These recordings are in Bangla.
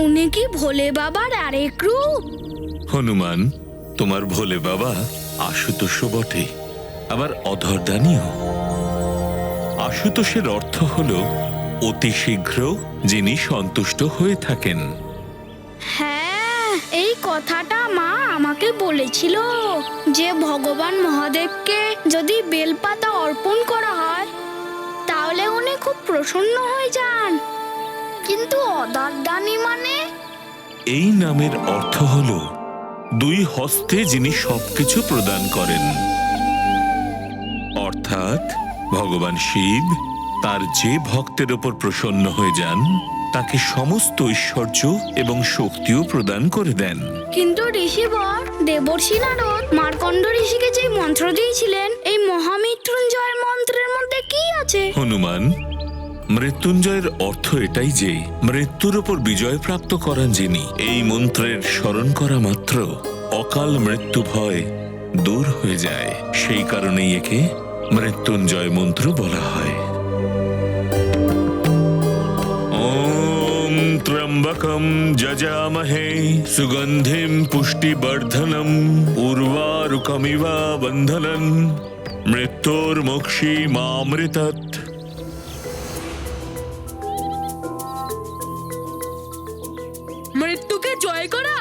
উনি কি ভোলে বাবার আরেক রূপ? হনুমান, তোমার ভোলে বাবা আশুতোষ বটে, আবার অধরদানীও। আশুতোষের অর্থ হল অতি শীঘ্র যিনি সন্তুষ্ট হয়ে থাকেন। হ্যাঁ, এই কথাটা মা আমাকে বলেছিল যে ভগবান মহাদেবকে যদি বেলপাতা অর্পণ করা হয় তাহলে উনি খুব প্রসন্ন হয়ে যান। কিন্তু অধরদানী মানে? এই নামের অর্থ হল দুই হস্তে যিনি সবকিছু প্রদান করেন। অর্থাৎ ভগবান শিব তার যে ভক্তের ওপর প্রসন্ন হয়ে যান তাকে সমস্ত ঐশ্বর্য এবং শক্তিও প্রদান করে দেন। কিন্তু ঋষিবর, দেবর্ষি নারদ মার্কণ্ড ঋষিকে যে মন্ত্র দিয়েছিলেন, এই মহামৃত্যুঞ্জয় মন্ত্রের মধ্যে কি আছে? হনুমান, মৃত্যুঞ্জয়ের অর্থ এটাই যে মৃত্যুর ওপর বিজয় প্রাপ্ত করান যিনি। এই মন্ত্রের স্মরণ করা মাত্র অকাল মৃত্যু ভয় দূর হয়ে যায়। সেই কারণেই একে মৃত্যুঞ্জয় মন্ত্র বলা হয়। ওম ত্র্যম্বকম যজামহে সুগন্ধিম পুষ্টিবর্ধনম উর্বারুকমিব বন্ধনম মৃত্যুর্মোক্ষীমামৃতৎ। মৃত্যুকে জয় করা,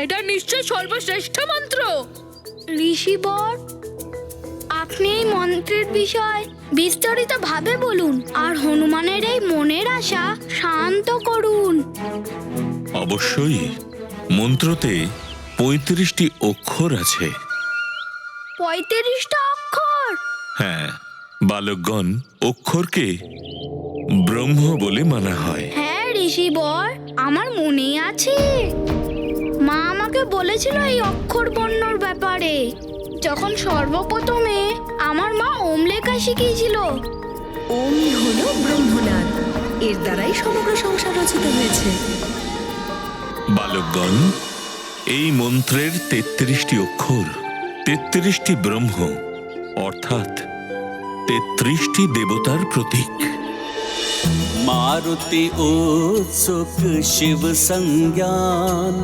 এটা নিশ্চয় সর্বশ্রেষ্ঠ মন্ত্র। ঋষিবর, আপনি এই মন্ত্রের বিষয় বিস্তারিত ভাবে বলুন আর হনুমানের এই মনের আশা শান্ত করুন। অবশ্যই। মন্ত্রতে ৩৫টি অক্ষর আছে। ৩৫টা অক্ষর? হ্যাঁ, বালকগণ, অক্ষরকে ব্রহ্ম বলে মানা হয়। হ্যাঁ ঋষিবর, আমার মনে আছে। মা আমাকে বলেছিল এই অক্ষর বর্ণর ব্যাপারে যখন সর্বপ্রথমে আমার মা ওম লেখা শিখিয়েছিল। ওমই হলো ব্রহ্মনাদ, এর দ্বারাই সমগ্র সংসার রচিত হয়েছে। বালকগণ, এই মন্ত্রের ৩৩টি অক্ষর ৩৩টি ব্রহ্ম অর্থাৎ ৩৩টি দেবতার প্রতীক। मारुति उत्सुक शिव संज्ञान,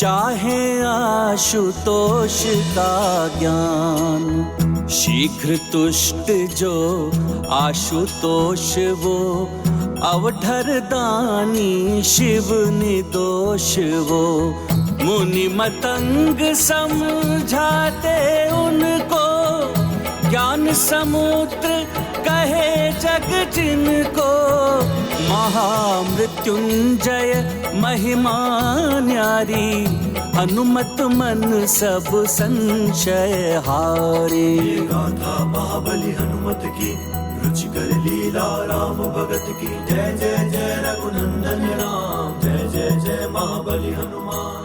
चाहे आशुतोष का ज्ञान। शीघ्र तुष्ट जो आशुतोष वो, अवधर दानी शिव निर्दोष वो। मुनि मतंग समझाते उनको, ज्ञान समुद्र कहे जग जिनको। महामृत्युंजय महिमा न्यारी, हनुमत मन सब संशय हारे। गाथा महाबली हनुमत की, रुचिकर लीला राम भगत की। जय जय जय रघुनंदन राम, जय जय जय महाबली हनुमान।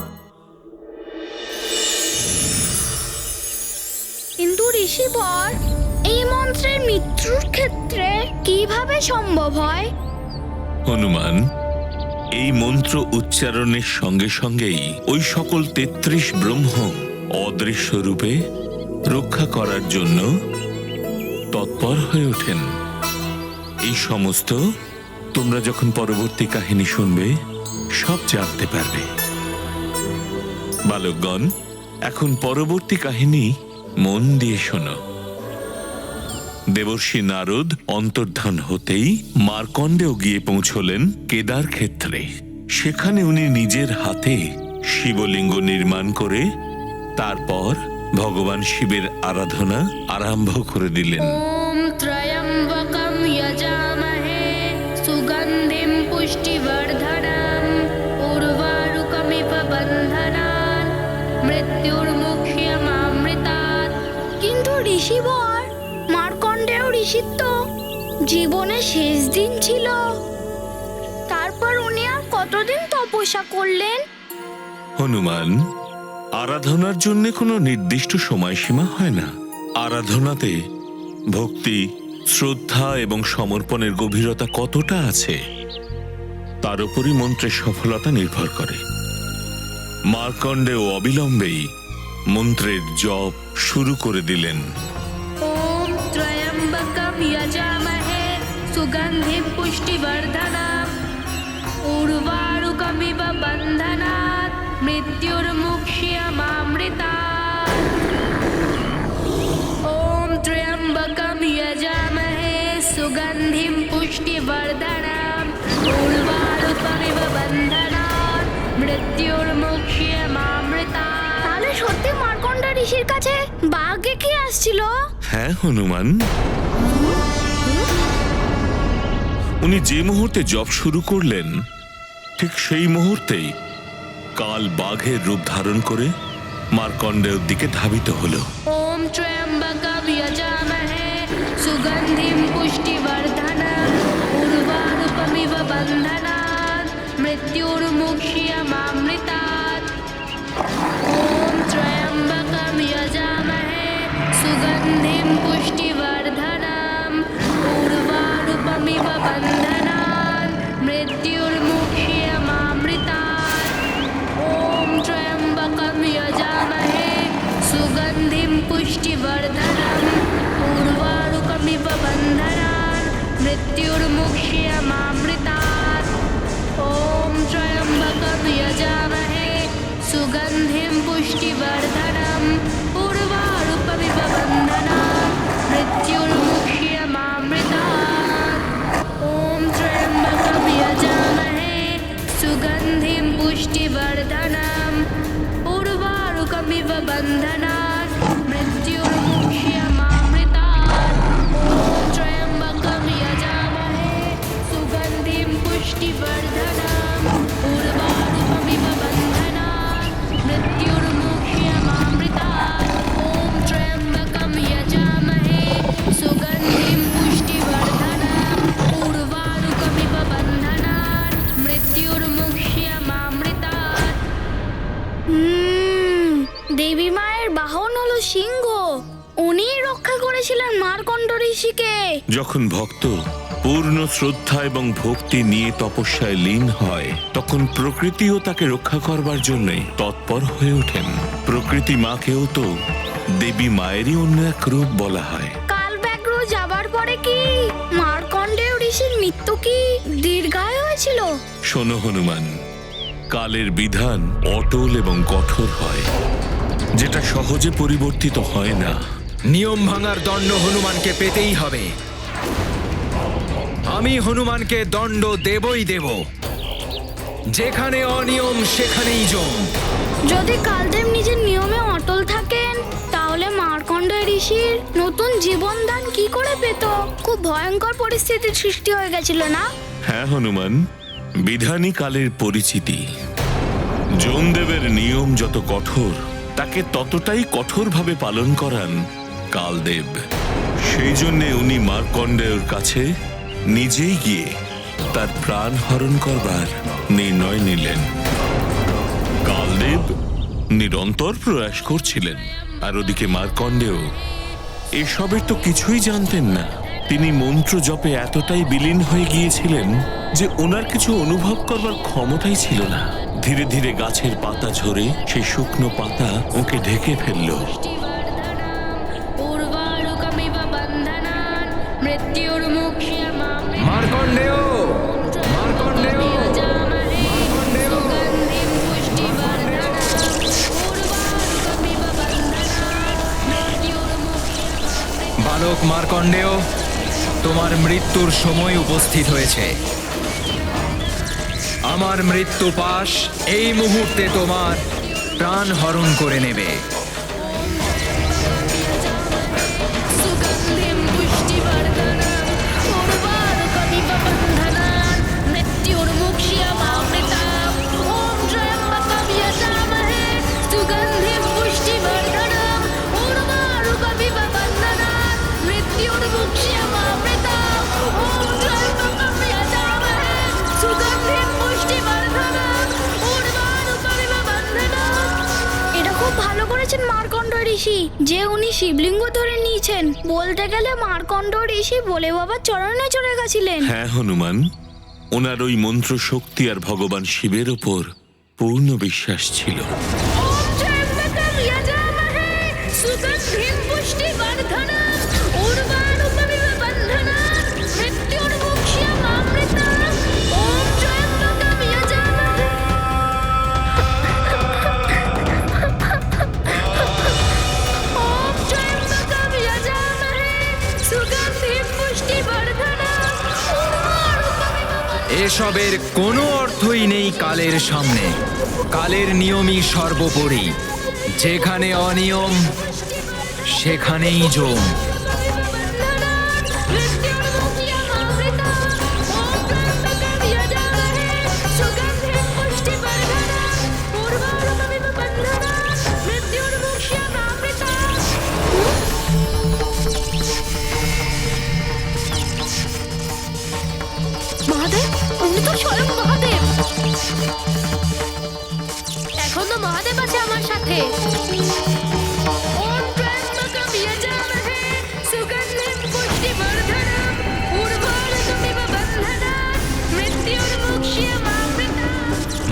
কিন্তু ঋষিবর, এই মন্ত্রের মৃত্যুর ক্ষেত্রে কিভাবে সম্ভব হয়? হনুমান, এই মন্ত্র উচ্চারণের সঙ্গে সঙ্গেই ওই সকল ৩৩ ব্রহ্ম অদৃশ্য রূপে রক্ষা করার জন্য তৎপর হয়ে ওঠেন। এই সমস্ত তোমরা যখন পরবর্তী কাহিনী শুনবে সব জানতে পারবে। বালকগণ, এখন পরবর্তী কাহিনী মন দিয়ে শোনো। দেবর্ষি নারদ অন্তর্ধান হতেই মার্কণ্ডেও গিয়ে পৌঁছলেন কেদার ক্ষেত্রে। সেখানে উনি নিজের হাতে শিবলিঙ্গ নির্মাণ করে তারপর ভগবান শিবের আরাধনা আরম্ভ করে দিলেন। ওম ত্রয়ম্বকম যজামহে সুগন্ধিম পুষ্টিবর্ধনম উর্বারুকমিব বন্ধনান মৃত্যুর্মুক্ষীয়মামৃতাৎ। কিন্তু ঋষিবর, মার্কণ্ডেয় ঋষির তো জীবনের শেষ দিন ছিল। তারপর উনি আর কতদিন তপস্যা করলেন? হনুমান, আরাধনার জন্য কোনো নির্দিষ্ট সময়সীমা হয় না। আরাধনাতে ভক্তি, শ্রদ্ধা এবং সমর্পণের গভীরতা কতটা আছে তার উপরই মন্ত্রের সফলতা নির্ভর করে। মার্কণ্ডেয় অবিলম্বেই মন্ত্রের জপ শুরু করে দিলেন। ওম ত্রয়ম্বকম যজামহে সুগন্ধিম পুষ্টিবর্ধনম উর্বারুকমিব বন্ধনাৎ মৃত্যুর্মুক্ষ্যমামৃতাৎ। ওম ত্র্যম্বকম যজামহে সুগন্ধিম পুষ্টিবর্ধনম উর্বারুকমিব বন্ধনাৎ মৃত্যুর্মুক্ষ্যমামৃতাৎ। তাহলে সত্যি মার্কণ্ড ঋষির কাছে বাঘে কি আসছিল? হ্যাঁ হনুমান, উনি যে মুহূর্তে জপ শুরু করলেন ঠিক সেই মুহূর্তেই কাল বাঘের রূপ ধারণ করে মার্কণ্ডেয়ের দিকে ধাবিত হলো। ওম ত্র্যম্বকম যজামহে সুগন্ধিম পুষ্টিবর্ধনম উর্বারুকমিব বন্ধনাৎ মৃত্যুর্মুক্ষ্যমামৃতাৎ। ওম ত্র্যম্বকম যজামহে সুগন্ধিম পুষ্টিবর্ধনম উর্বারুকমিব বন্ধনাৎ মৃত্যুর্মুক্ষ্যমামৃতাৎ। ওম ত্র্যম্বকম যজামহে সুগন্ধিম পুষ্টিবর্ধনম উর্বারুকমিব বন্ধনাৎ মৃত্যুর্মুক্ষ্যমামৃতাৎ। ওম ত্র্যম্বকম যজামহে সুগন্ধিম পুষ্টিবর্ধনম উর্বারুকমিব বন্ধনাৎ মৃত্যুর্মুক্ষ্যমামৃতাৎ। ওম ত্র্যম্বকম যজামহে সুগন্ধিম পুষ্টিবর্ধনম উর্বারুকমিব বন্ধনাৎ মৃত্যুর্মুক্ষ্যমামৃতাৎ। ওম ত্র্যম্বকম যজামহে সুগন্ধিম পুষ্টিবর্ধনম উর্বারুকমিব বন্ধনাৎ মৃত্যুর্মুক্ষ্যমামৃতাৎ। ওম ত্র্যম্বকম যজামহে সুগন্ধিম পুষ্টিবর্ধনম উর্বারুকমিব বন্ধনাৎ মৃত্যুর্মুক্ষ্যমামৃতাৎ। দেবী মায়ের বাহন হলো সিংহ, উনি রক্ষা করেছিলেন মার্কণ্ড ঋষিকে। যখন ভক্ত পূর্ণ শ্রদ্ধা এবং ভক্তি নিয়ে তপস্যায় লীন হয় তখন প্রকৃতিও তাকে রক্ষা করবার জন্যই তৎপর হয়ে ওঠেন। প্রকৃতি মাকেও তো দেবী মায়েরই অন্য এক রূপ বলা হয়। কাল ব্যাঘ্র যাবার পরে কি মার্কণ্ডেয় ঋষির মৃত্যু কি দীর্ঘায়ু হয়েছিল? শোনো হনুমান, কালের বিধান অটল এবং কঠোর হয়, যেটা সহজে পরিবর্তিত হয় না। নিয়ম ভাঙার দণ্ড হনুমানকে পেতেই হবে। আমি হনুমানকে দণ্ড দেবই দেব। যেখানে অনিয়ম সেখানেই জম। যদি কালদেব নিজের নিয়মে অটল থাকেন তাহলে মার্কণ্ড ঋষির নতুন জীবনদান কি করে পেত? খুব ভয়ঙ্কর পরিস্থিতির সৃষ্টি হয়ে গেছিল না? হ্যাঁ হনুমান, বিধানই কালের পরিচিতি। যমদেবের নিয়ম যত কঠোর তাকে ততটাই কঠোরভাবে পালন করান কালদেব। সেই জন্যে উনি মার্কণ্ডেয়ের কাছে নিজেই গিয়ে তার প্রাণ হরণ করবার নির্ণয় নিলেন। কালদেব নিরন্তর প্রয়াস করছিলেন, আর ওদিকে মার্কণ্ডেয় এসবের তো কিছুই জানতেন না। তিনি মন্ত্র জপে এতটাই বিলীন হয়ে গিয়েছিলেন যে ওনার কিছু অনুভব করবার ক্ষমতাই ছিল না। ধীরে ধীরে গাছের পাতা ঝরে সেই শুকনো পাতা ওকে ঢেকে ফেলল। উর্বারুকমিব বন্ধনাৎ মৃত্যুর্মুক্ষ্যমামৃতাৎ। মার্কণ্ডেয়, মার্কণ্ডেয়, যজামহে সুগন্ধিম পুষ্টিবর্ধনম উর্বারুকমিব বন্ধনাৎ মৃত্যুর্মুক্ষ্যমামৃতাৎ। বালক মার্কণ্ডেয়, তোমার মৃত্যুর সময় উপস্থিত হয়েছে। আমার মৃত্যু পাশ এই মুহূর্তে তোমার প্রাণ হরণ করে নেবে। সুগন্ধিম পুষ্টিবর্ধনম উর্বারুকমিব বন্ধনাৎ মৃত্যুর্মুক্ষ্যমামৃতাৎ। ওম ত্র্যম্বকম যজামহে সুগন্ধিম পুষ্টিবর্ধনম উর্বারুকমিব বন্ধনাৎ মৃত্যুর্মুক্ষ্যমামৃতাৎ। ওম ত্র্যম্বকম যজামহে সুগন্ধিম পুষ্টিবর্ধনম উর্বারুকমিব বন্ধনাৎ। এটা খুব ভালো করেছেন মার্কণ্ড ঋষি যে উনি শিবলিঙ্গ ধরে নিয়েছেন। বলতে গেলে মার্কণ্ড ঋষি বলে বাবার চরণে চড়ে গেছিলেন। হ্যাঁ হনুমান, ওনার ওই মন্ত্র শক্তি আর ভগবান শিবের ওপর পূর্ণ বিশ্বাস ছিল। ওম ত্র্যম্বকম যজামহে সুগন্ধিম পুষ্টিবর্ধনম উর্বারুকমিব বন্ধনাৎ মৃত্যুর্মুক্ষ্যমামৃতাৎ। ওম ত্র্যম্বকম এসবের কোনো অর্থই নেই কালের সামনে। কালের নিয়মই সর্বোপরি। যেখানে অনিয়ম সেখানেই জম। মহাদেব, উনি তো স্বয়ং মহাদেব। এখন তো মহাদেব আছে আমার সাথে। ওম ত্র্যম্বকম যজামহে সুগন্ধিম পুষ্টিবর্ধনম উর্বারুকমিব বন্ধনাৎ মৃত্যুর্মুক্ষ্যমামৃতাৎ।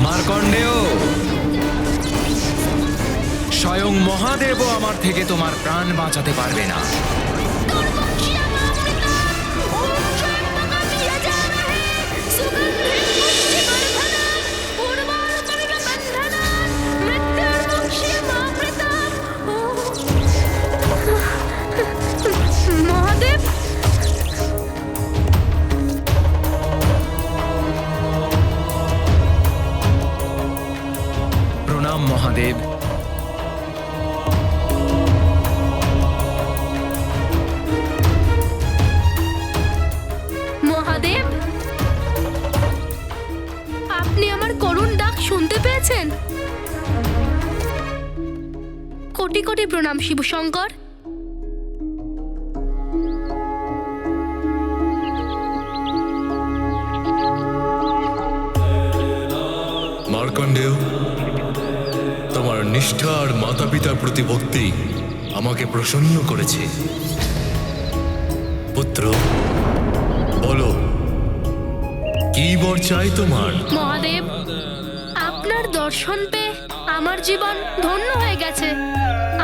মার্কণ্ডেয়, স্বয়ং মহাদেবও আমার থেকে তোমার প্রাণ বাঁচাতে পারবে না। মহাদেব, প্রণাম মহাদেব। মহাদেব, আপনি আমার করুণ ডাক শুনতে পেয়েছেন? কোটি কোটি প্রণাম শিবশঙ্কর। মার্কণ্ডেয়, তোমার নিষ্ঠা আর মাতা পিতার প্রতি ভক্তি আমাকে প্রসন্ন করেছে। পুত্র, বলো, কি বর চাই তোমার? মহাদেব, আপনার দর্শন পেয়ে আমার জীবন ধন্য হয়ে গেছে।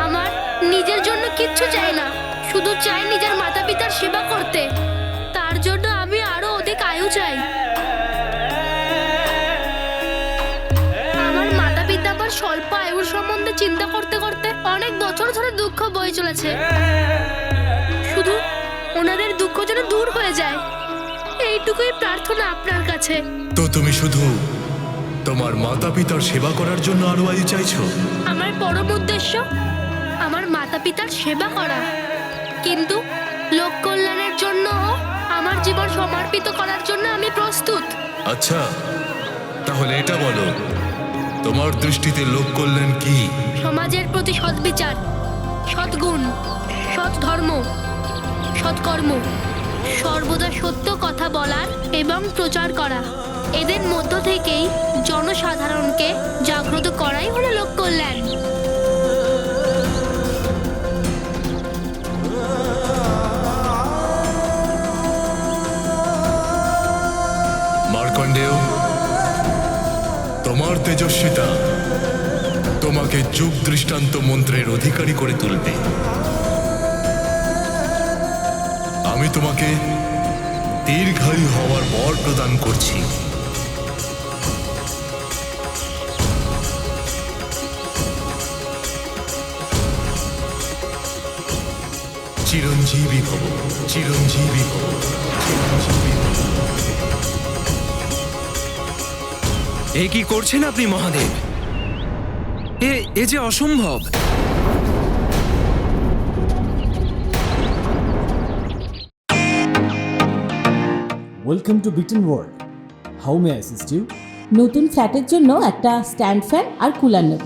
আমার নিজের জন্য কিচ্ছু চাই না, শুধু চাই নিজের মাতা পিতার সেবা করতে। তার জন্য আমি আরো অধিক আয়ু চাই। আমার মাতা পিতা আবার স্বল্প আয়ুর সম্বন্ধে চিন্তা করতে করতে অনেক বছর ধরে দুঃখ বয়ে চলেছে। শুধু ওনাদের দুঃখ যেন দূর হয়ে যায়, এইটুকুই প্রার্থনা আপনার কাছে। তো তুমি শুধু তোমার মাতা পিতার সেবা করার জন্য আরো আয়ু চাইছো? আমার পরম উদ্দেশ্য আমার মাতা পিতার সেবা করা, কিন্তু লোক কল্যাণের জন্য আমার জীবন সমর্পিত করার জন্য আমি প্রস্তুত। আচ্ছা, তাহলে এটা বলো, তোমার দৃষ্টিতে লোক কল্যাণ কি? সমাজের প্রতি সদ্বিচার, সদ্গুণ, সৎ ধর্ম, সৎকর্ম, সর্বদা সত্য কথা বলার এবং প্রচার করা, এদের মধ্য থেকেই জনসাধারণকে জাগ্রত করাই হলো লোক কল্যাণ। মার্কণ্ডেয়, তোমার তেজস্বিতা তোমাকে যুগ দৃষ্টান্ত মন্ত্রের অধিকারী করে তুলবে। আমি তোমাকে দীর্ঘায়ু হওয়ার বর প্রদান করছি। চিরঞ্জীবী ভব, চিরঞ্জীবী ভব, চিরঞ্জীবী ভব। এ কি করছেন আপনি মহাদেব? এ যে অসম্ভব। ওয়েলকাম টু বিটেন world. How may assist you? নতুন ফ্ল্যাটের জন্য একটা স্ট্যান্ড ফ্যান আর কুলার নেব।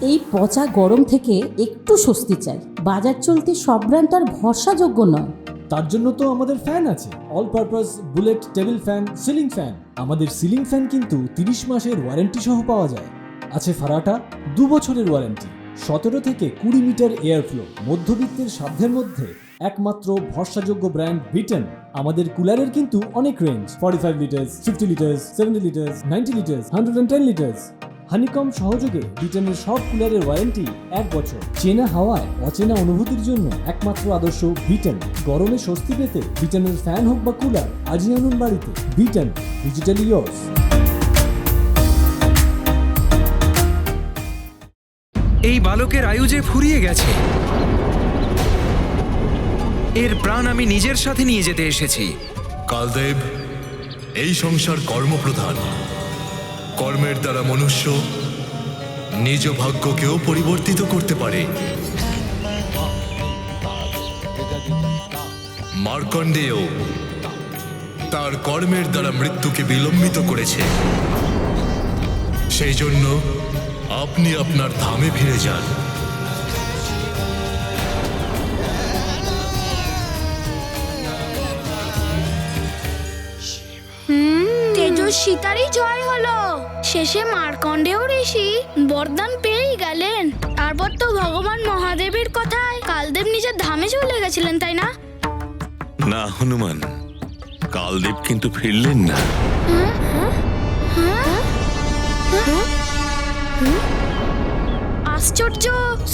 এই পচা গরম থেকে একটু স্বস্তি চাই। বাজার চলতে সব ব্র্যান্ড তো আর ভরসাযোগ্য নয়। তার জন্য তো আমাদের ফ্যান আছে, all purpose bullet table fan, ceiling fan. আমাদের সিলিং ফ্যান কিন্তু 30 মাসের ওয়ারেন্টি সহ পাওয়া যায়। আছে ফারাটা 2 বছরের ওয়ারেন্টি, 17 থেকে 20 মিটার এয়ার ফ্লো, মধ্যবিত্তের সাধ্যের মধ্যে একমাত্র ভরসাযোগ্য ব্র্যান্ড বিটেন। আমাদের কুলারের কিন্তু অনেক range, 45 litres, 50 litres, 70 litres, 90 litres, 110 litres. Honeycomb সহযোগে বিটেনের সব কুলারের ওয়ারেন্টি 1 বছর। চেনা হাওয়ায় অচেনা অনুভূতির জন্য একমাত্র আদর্শ বিটেন। গরমে স্বস্তি পেতে বিটেনের ফ্যান হোক বা কুলার আজই আনুন বাড়িতে। Beaten, digitally yours. এই বালকের আয়ু যে ফুরিয়ে গেছে। এর প্রাণ আমি নিজের সাথে নিয়ে যেতে এসেছি। কালদেব, এই সংসার কর্মপ্রধান। কর্মের দ্বারা মনুষ্য নিজ ভাগ্যকেও পরিবর্তিত করতে পারে। মার্কণ্ডেয় তার কর্মের দ্বারা মৃত্যুকে বিলম্বিত করেছে। সেই জন্য আপনি আপনার ধামে ফিরে যান। তেজস্বিতারই জয় হলো। শেষে মার্কণ্ডেয় ঋষি বরদান পেয়েই গেলেন। তারপর তো ভগবান মহাদেবের কথায় কালদেব নিজের ধামে চলে গেছিলেন, তাই না? না হনুমান, কালদেব কিন্তু ফিরলেন না। আশ্চর্য,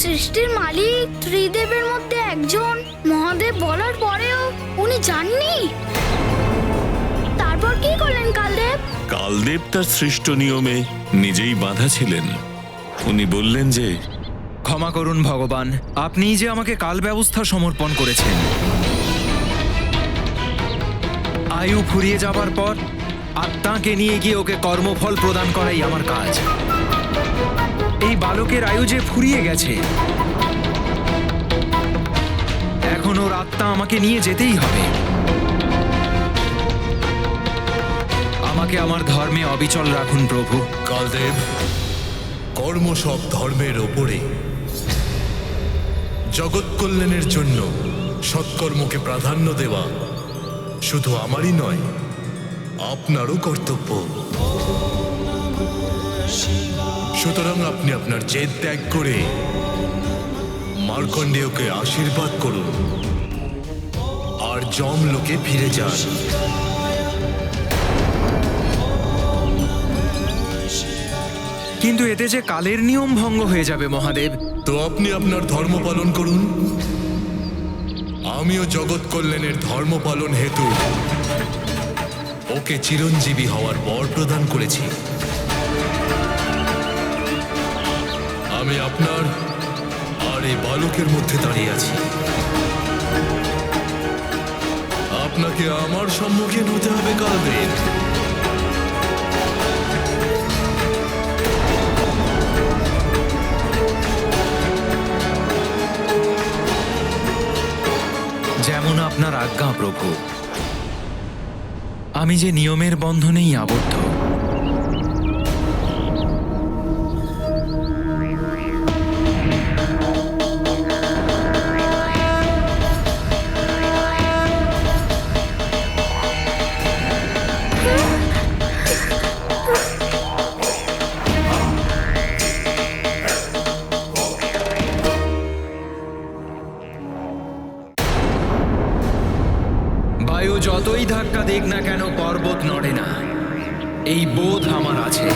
সৃষ্টির মালিক ত্রিদেবের মধ্যে একজন মহাদেব বলার পরেও উনি যাননি। তারপর কি করলেন কালদেব? কালদেব তার সৃষ্ট নিয়মে নিজেই বাঁধা ছিলেন। উনি বললেন যে, ক্ষমা করুন ভগবান, আপনি যে আমাকে কাল ব্যবস্থা সমর্পণ করেছেন। আয়ু ফুরিয়ে যাবার পর আত্মাকে নিয়ে গিয়ে ওকে কর্মফল প্রদান করাই আমার কাজ। এই বালকের আয়ু যে ফুরিয়ে গেছে, এখন ওর আত্মা আমাকে নিয়ে যেতেই হবে। আমাকে আমার ধর্মে অবিচল রাখুন প্রভু। কালদেব, কর্ম সব ধর্মের ওপরে। জগৎ কল্যাণের জন্য সৎকর্মকে প্রাধান্য দেওয়া শুধু আমারই নয়, আপনারও কর্তব্য। সুতরাং আপনি আপনার জেদ ত্যাগ করে মার্কণ্ডেয়কে আশীর্বাদ করুন আর যমলোকে ফিরে যান। কিন্তু এতে যে কালের নিয়ম ভঙ্গ হয়ে যাবে মহাদেব। তো আপনি আপনার ধর্ম পালন করুন। আমিও জগৎ কল্যাণের ধর্ম পালন হেতু ওকে চিরঞ্জীবী হওয়ার বর প্রদান করেছি। আমি আপনার আর এই বালকের মধ্যে দাঁড়িয়ে আছি। আপনাকে আমার সম্মুখীন হতে হবে কালদেব। যেমন আপনার আজ্ঞা প্রভু। আমি যে নিয়মের বন্ধনেই আবদ্ধ। বায়ু যতই ধাক্কা দিক না কেন পর্বত নড়ে না, এই বোধ আমার আছে।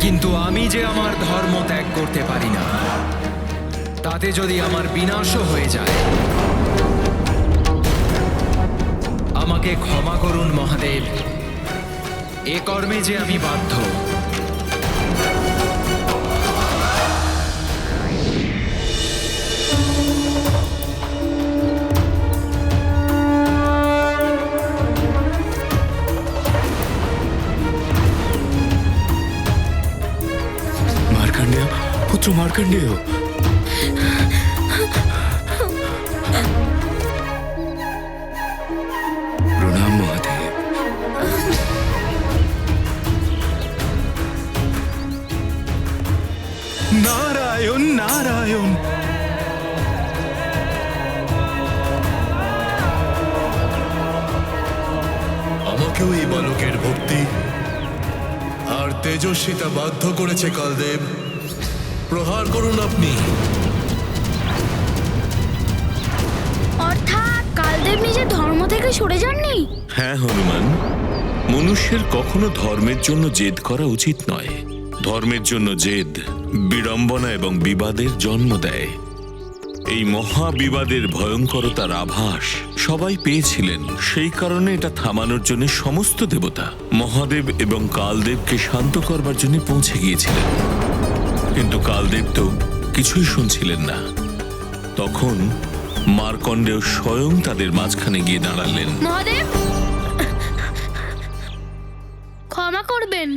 কিন্তু আমি যে আমার ধর্ম ত্যাগ করতে পারি না, তাতে যদি আমার বিনাশও হয়ে যায়, আমাকে ক্ষমা করুন মহাদেব। এ কর্মে যে আমি বাধ্য। মার্কণ্ডেয়, পুত্র মার্কণ্ডেয়, প্রণাম মহাদেব। নারায়ণ নারায়ণ। আমাকেও এই বালকের ভক্তি আর তেজস্বিতা বাধ্য করেছে কালদেব। প্রহার করুন আপনি। অর্থাৎ কালদেব নিজের ধর্ম থেকে সরে যাননি? হ্যাঁ হনুমান, মনুষ্যের কখনো ধর্মের জন্য জেদ করা উচিত নয়। ধর্মের জন্য জেদ বিড়ম্বনা এবং বিবাদের জন্ম দেয়। এই মহাবিবাদের ভয়ঙ্করতার আভাস সবাই পেয়েছিলেন। সেই কারণে এটা থামানোর জন্য সমস্ত দেবতা মহাদেব এবং কালদেবকে শান্ত করবার জন্য পৌঁছে গিয়েছিলেন। কিন্তু কালদেব তো কিছুই শুনছিলেন না। তখন মার্কণ্ডেয় স্বয়ং তাদের মাঝখানে গিয়ে দাঁড়ালেন। মহাদেব, ক্ষমা করবেন।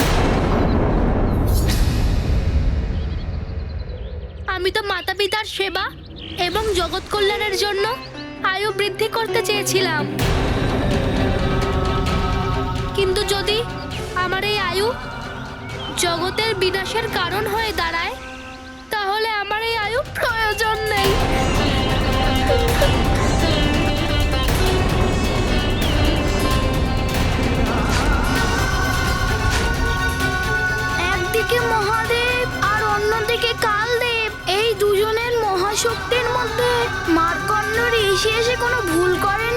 আমি তো মাতা পিতার সেবা এবং জগৎ কল্যাণের জন্য আয়ু বৃদ্ধি করতে চেয়েছিলাম, কিন্তু যদি আমার এই আয়ু জগতের বিনাশের কারণ হয়ে দাঁড়ায়, তাহলে আমার এই আয়ু প্রয়োজন নেই। একদিকে মহাদেব আর অন্যদিকে কালদেব, এই দুজনের মহাশক্তির মধ্যে মার্কণ্ড ঋষি এসে কোনো ভুল করেন